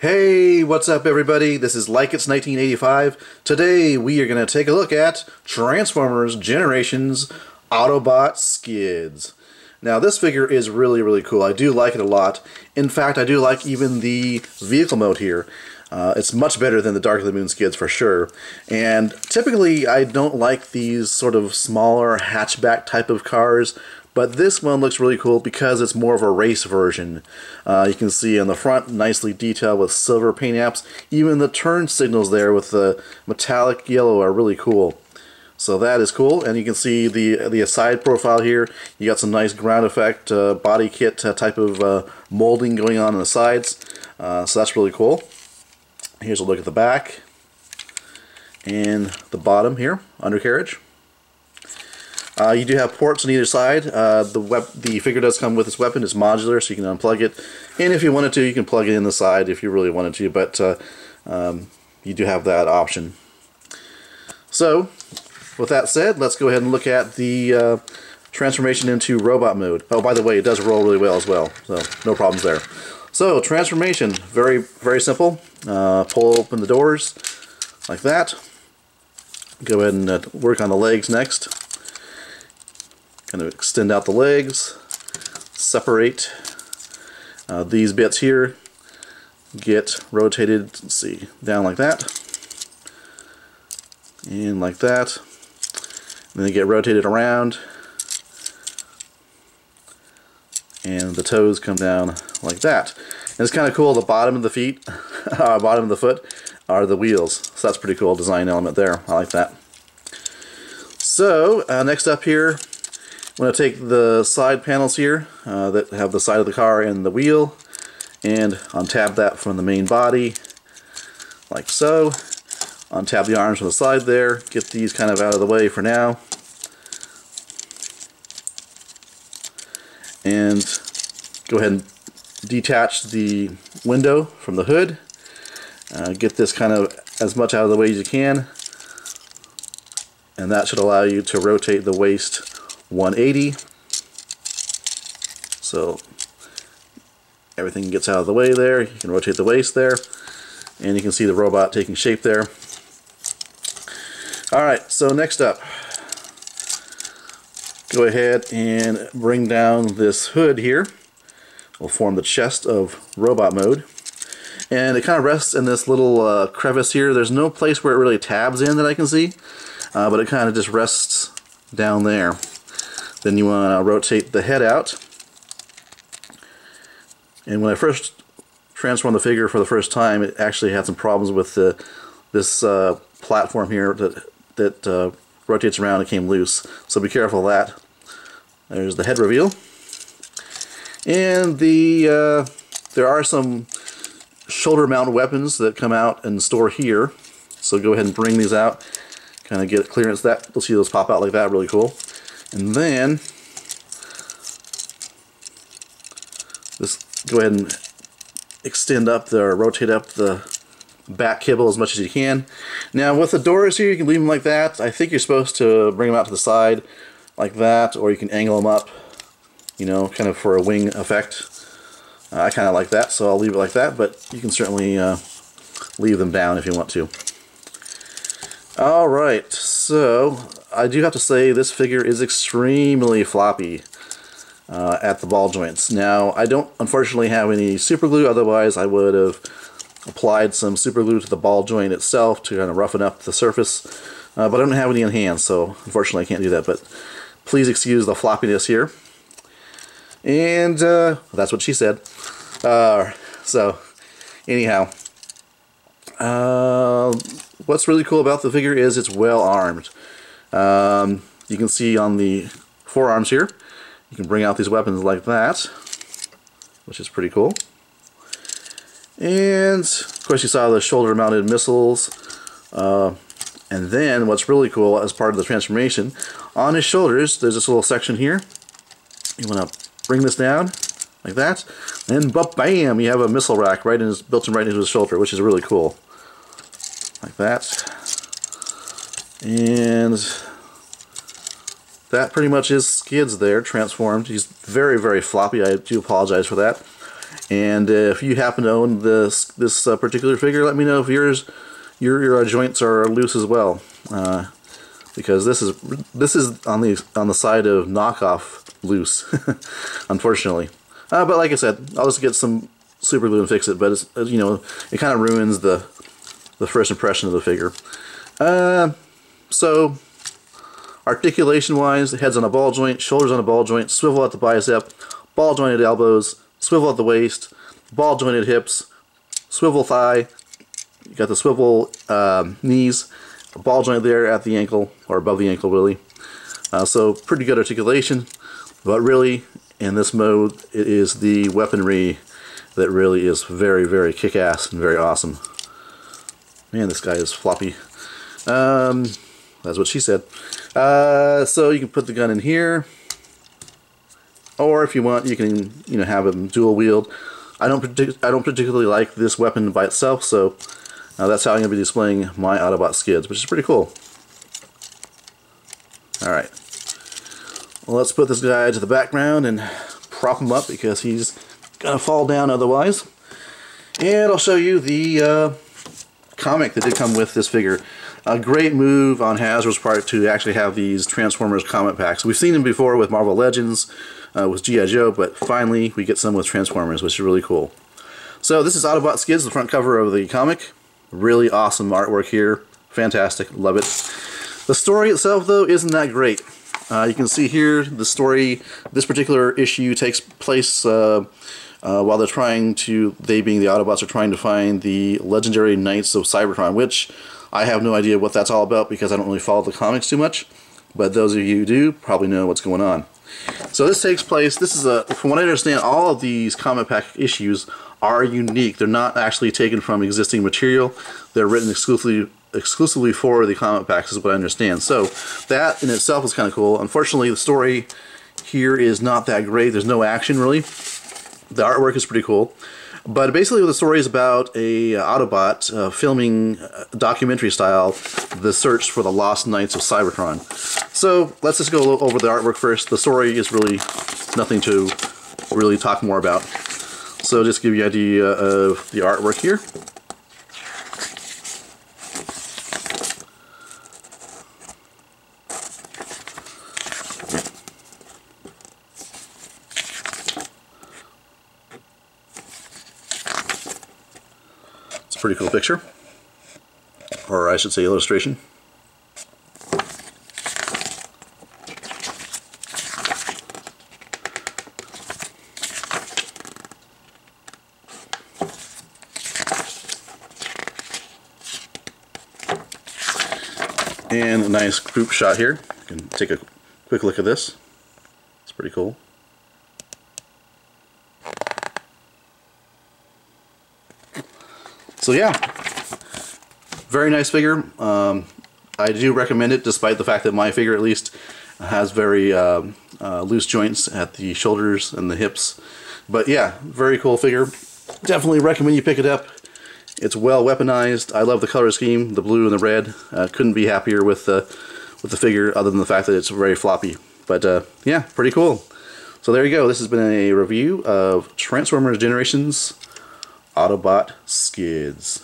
Hey, what's up everybody? This is Like It's 1985. Today we are going to take a look at Transformers Generations Autobot Skids. Now this figure is really cool. I do like it a lot. In fact, I do like even the vehicle mode here. It's much better than the Dark of the Moon Skids for sure. And typically I don't like these sort of smaller hatchback type of cars. But this one looks really cool because it's more of a race version. You can see on the front, nicely detailed with silver paint apps. Even the turn signals there with the metallic yellow are really cool. So that is cool, and you can see the side profile here. You got some nice ground effect body kit type of molding going on the sides. So that's really cool. Here's a look at the back and the bottom here, undercarriage. You do have ports on either side. The figure does come with this weapon. It's modular, so you can unplug it. And if you wanted to, you can plug it in the side if you really wanted to, but you do have that option. So, with that said, let's go ahead and look at the transformation into robot mode. Oh, by the way, it does roll really well as well, so no problems there. So, transformation, very simple. Pull open the doors like that. Go ahead and work on the legs next. Kind of extend out the legs, separate these bits here, get rotated, let's see, down like that, and like that, and then they get rotated around, and the toes come down like that. And it's kind of cool, the bottom of the feet, bottom of the foot, are the wheels, so that's a pretty cool design element there. I like that. So, next up here, I'm going to take the side panels here that have the side of the car and the wheel and untab that from the main body like so. Untap the arms from the side there. Get these kind of out of the way for now. And go ahead and detach the window from the hood. Get this kind of as much out of the way as you can. And that should allow you to rotate the waist 180, so everything gets out of the way there. You can rotate the waist there, and you can see the robot taking shape there. Alright, so next up, go ahead and bring down this hood here. We'll form the chest of robot mode, and it kind of rests in this little crevice here. There's no place where it really tabs in that I can see, but it kind of just rests down there. Then you want to rotate the head out. And when I first transformed the figure for the first time, it actually had some problems with this platform here that rotates around and came loose. So be careful of that. There's the head reveal. And there are some shoulder mount weapons that come out and store here. So go ahead and bring these out. Kind of get clearance. That you'll see those pop out like that. Really cool. And then just go ahead and extend up or rotate up the back kibble as much as you can. Now with the doors here, you can leave them like that. I think you're supposed to bring them out to the side like that, or you can angle them up, you know, kind of for a wing effect. I kind of like that, so I'll leave it like that, but you can certainly leave them down if you want to. Alright, so I do have to say this figure is extremely floppy at the ball joints. Now, I don't unfortunately have any super glue, otherwise I would have applied some super glue to the ball joint itself to kind of roughen up the surface, but I don't have any on hand, so unfortunately I can't do that, but please excuse the floppiness here. And that's what she said. So, anyhow, what's really cool about the figure is it's well armed. You can see on the forearms here, you can bring out these weapons like that, which is pretty cool. And of course you saw the shoulder mounted missiles. And then what's really cool as part of the transformation, on his shoulders there's this little section here. You want to bring this down like that, and bam, you have a missile rack built in right into his shoulder, which is really cool. Like that. And that pretty much is Skids there, transformed. He's very floppy. I do apologize for that. And if you happen to own this particular figure, let me know if your joints are loose as well, because this is on the side of knockoff loose, unfortunately. But like I said, I'll just get some super glue and fix it. But it's, you know, it kind of ruins the first impression of the figure. So articulation wise, the head's on a ball joint, shoulders on a ball joint, swivel at the bicep, ball jointed elbows, swivel at the waist, ball jointed hips, swivel thigh. You got the swivel knees, ball joint there at the ankle, or above the ankle really. So pretty good articulation, but really in this mode it is the weaponry that really is very, very kick-ass and very awesome. Man, this guy is floppy. That's what she said. So you can put the gun in here, or if you want, you can, you know, have him dual wield. I don't particularly like this weapon by itself, so that's how I'm going to be displaying my Autobot Skids, which is pretty cool. Alright, well, let's put this guy to the background and prop him up because he's going to fall down otherwise. And I'll show you the comic that did come with this figure. A great move on Hasbro's part to actually have these Transformers comic packs. We've seen them before with Marvel Legends, with G.I. Joe, but finally we get some with Transformers, which is really cool. So this is Autobot Skids, the front cover of the comic. Really awesome artwork here. Fantastic. Love it. The story itself, though, isn't that great. You can see here the story. This particular issue takes place while they being the Autobots are trying to find the legendary Knights of Cybertron, which I have no idea what that's all about because I don't really follow the comics too much. But those of you who do probably know what's going on. So this takes place, from what I understand, all of these comic pack issues are unique. They're not actually taken from existing material. They're written exclusively for the comic packs, is what I understand. So that in itself is kind of cool. Unfortunately, the story here is not that great. There's no action, really. The artwork is pretty cool. But basically the story is about a Autobot filming documentary style the search for the lost Knights of Cybertron. So let's just go over the artwork first. The story is really nothing to really talk more about. So just give you an idea of the artwork here. It's a pretty cool picture, or I should say illustration. And a nice group shot here. You can take a quick look at this. It's pretty cool. So yeah, very nice figure. I do recommend it, despite the fact that my figure at least has very loose joints at the shoulders and the hips. But yeah, very cool figure. Definitely recommend you pick it up. It's well weaponized. I love the color scheme, the blue and the red. Couldn't be happier with the figure, other than the fact that it's very floppy. But yeah, pretty cool. So there you go. This has been a review of Transformers Generations Autobot Skids.